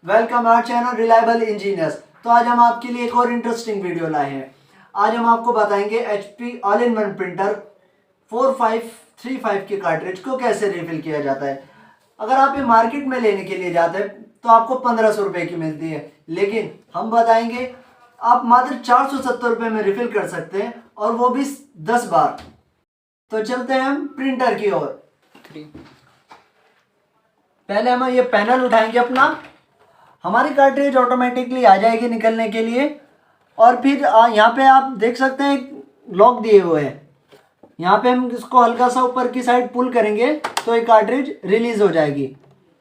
Welcome our channel reliable engineers. तो आज हम आपके लिए एक और इंटरेस्टिंग वीडियो लाए हैं। आज हम आपको बताएंगे HP all in one printer 4535 के कार्ट्रिज को कैसे रिफिल किया जाता है। अगर आप ये मार्केट में लेने के लिए जाते हैं तो आपको 1500 रुपये की मिलती है, लेकिन हम बताएंगे आप मात्र 470 रुपये में रिफिल कर सकते हैं, और वो भी 10 बार। तो चलते हैं हम प्रिंटर की ओर। पहले हम ये पैनल उठाएंगे अपना। हमारी कार्ट्रिज ऑटोमेटिकली आ जाएगी निकलने के लिए, और फिर यहाँ पे आप देख सकते हैं लॉक दिए हुए हैं। यहाँ पे हम इसको हल्का सा ऊपर की साइड पुल करेंगे तो ये कार्ट्रिज रिलीज हो जाएगी।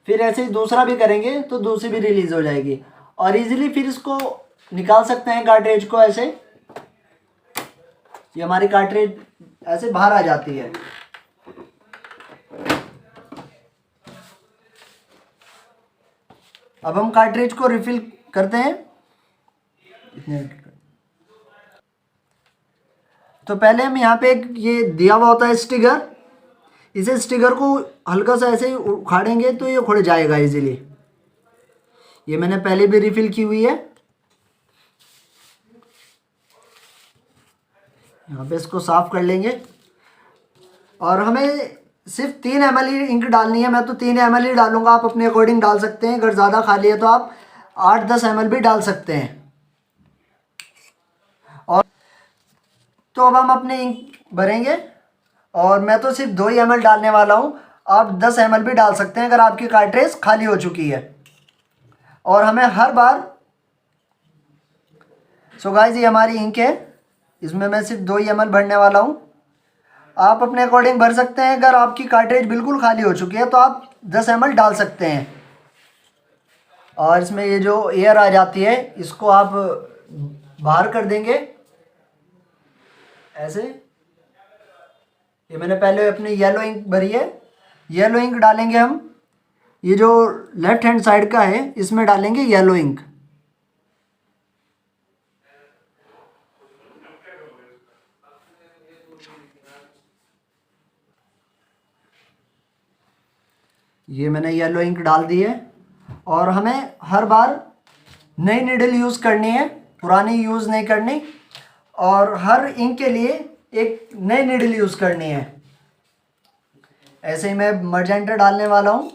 फिर ऐसे ही दूसरा भी करेंगे तो दूसरी भी रिलीज हो जाएगी, और इजीली फिर इसको निकाल सकते हैं कार्ट्रिज को। ऐसे ये हमारी कार्ट्रिज ऐसे बाहर आ जाती है। अब हम कार्ट्रिज को रिफिल करते हैं। तो पहले हम यहाँ पे एक ये दिया हुआ होता है स्टिकर, इसे स्टिकर को हल्का सा ऐसे ही उखाड़ेंगे तो ये खुड़ जाएगा इजीली। ये मैंने पहले भी रिफिल की हुई है। यहाँ पे इसको साफ कर लेंगे, और हमें सिर्फ 3 ml ही इंक डालनी है। मैं तो 3 ml ही डालूंगा, आप अपने अकॉर्डिंग डाल सकते हैं। अगर ज़्यादा खाली है तो आप 8-10 ml भी डाल सकते हैं। और तो अब हम अपने इंक भरेंगे, और मैं तो सिर्फ 2 ही ml डालने वाला हूँ। आप 10 ml भी डाल सकते हैं अगर आपकी कार्ट्रिज खाली हो चुकी है। और हमें हर बार सो गाइस ये हमारी इंक है, इसमें मैं सिर्फ 2 ही ml भरने वाला हूँ। आप अपने अकॉर्डिंग भर सकते हैं। अगर आपकी कार्ट्रिज बिल्कुल खाली हो चुकी है तो आप 10 ml डाल सकते हैं। और इसमें ये जो एयर आ जाती है इसको आप बाहर कर देंगे ऐसे। ये मैंने पहले अपनी येलो इंक भरी है। येलो इंक डालेंगे हम, ये जो लेफ्ट हैंड साइड का है इसमें डालेंगे येलो इंक। ये मैंने येलो इंक डाल दी है, और हमें हर बार नई नीडल यूज़ करनी है, पुरानी यूज़ नहीं करनी। और हर इंक के लिए एक नई नीडल यूज़ करनी है। ऐसे ही मैं मर्जेंटा डालने वाला हूँ।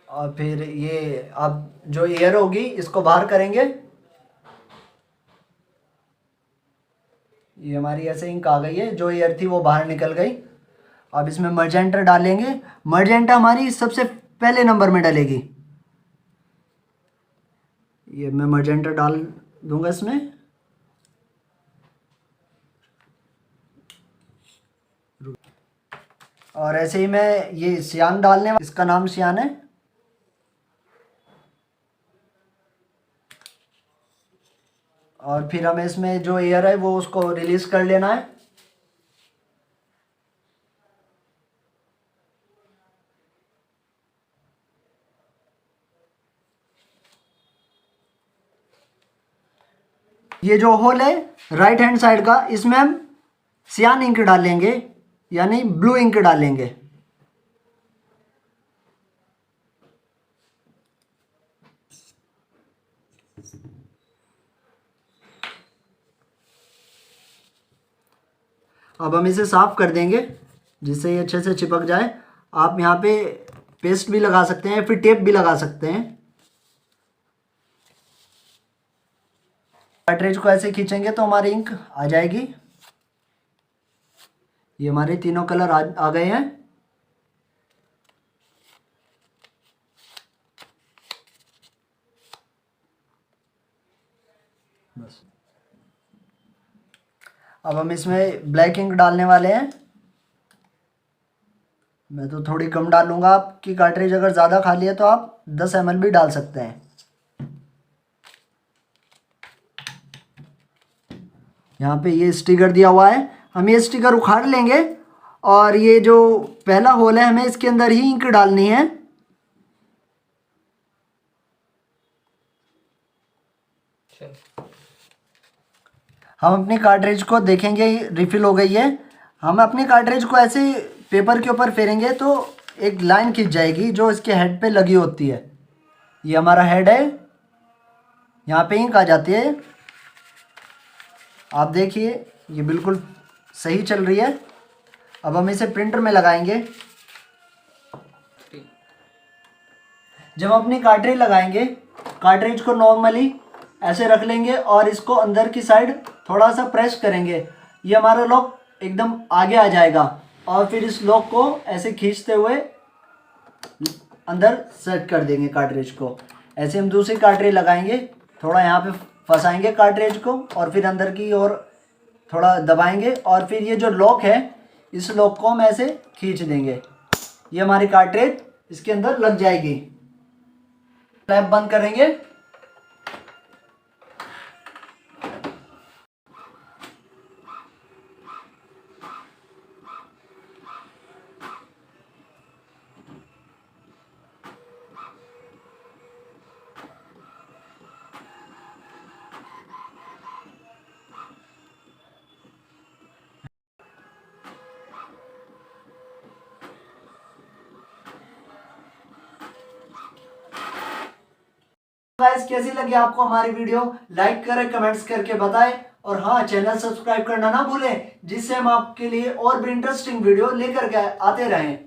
और फिर ये अब जो एयर होगी इसको बाहर करेंगे। ये हमारी ऐसे इंक आ गई है, जो एयर थी वो बाहर निकल गई। अब इसमें मर्जेंटा डालेंगे। मर्जेंटा हमारी सबसे पहले नंबर में डलेगी। ये मैं मर्जेंटा डाल दूंगा इसमें। और ऐसे ही मैं ये सियान डालने, इसका नाम सियान है। और फिर हमें इसमें जो एयर है वो उसको रिलीज कर लेना है। ये जो होल है राइट हैंड साइड का, इसमें हम सियान इंक डालेंगे, यानी ब्लू इंक डालेंगे। अब हम इसे साफ कर देंगे जिससे ये अच्छे से चिपक जाए। आप यहाँ पे पेस्ट भी लगा सकते हैं, फिर टेप भी लगा सकते हैं। कार्ट्रिज को ऐसे खींचेंगे तो हमारी इंक आ जाएगी। ये हमारे तीनों कलर आ गए हैं। बस अब हम इसमें ब्लैक इंक डालने वाले हैं। मैं तो थोड़ी कम डालूंगा, आपकी कार्ट्रिज अगर ज़्यादा खाली है तो आप 10 ml भी डाल सकते हैं। यहाँ पे ये स्टिकर दिया हुआ है, हम ये स्टिकर उखाड़ लेंगे, और ये जो पहला होल है हमें इसके अंदर ही इंक डालनी है। हम अपनी कार्ट्रिज को देखेंगे रिफिल हो गई है। हम अपनी कार्ट्रिज को ऐसे ही पेपर के ऊपर फेरेंगे तो एक लाइन खींच जाएगी जो इसके हेड पे लगी होती है। ये हमारा हेड है, यहाँ पे इंक आ जाती है। आप देखिए ये बिल्कुल सही चल रही है। अब हम इसे प्रिंटर में लगाएंगे। जब हम अपनी कार्ट्रिज लगाएंगे, कार्ट्रिज को नॉर्मली ऐसे रख लेंगे और इसको अंदर की साइड थोड़ा सा प्रेस करेंगे। ये हमारा लॉक एकदम आगे आ जाएगा और फिर इस लॉक को ऐसे खींचते हुए अंदर सेट कर देंगे कार्ट्रिज को। ऐसे हम दूसरी कार्ट्रिज लगाएंगे, थोड़ा यहाँ पे फंसाएंगे कार्ट्रिज को और फिर अंदर की ओर थोड़ा दबाएंगे और फिर ये जो लॉक है इस लॉक को हम ऐसे खींच देंगे। ये हमारी कार्ट्रिज इसके अंदर लग जाएगी। फ्लैप बंद करेंगे। गाइस कैसी लगी आपको हमारी वीडियो? लाइक करें, कमेंट्स करके बताएं और हाँ, चैनल सब्सक्राइब करना ना भूलें जिससे हम आपके लिए और भी इंटरेस्टिंग वीडियो लेकर के आते रहें।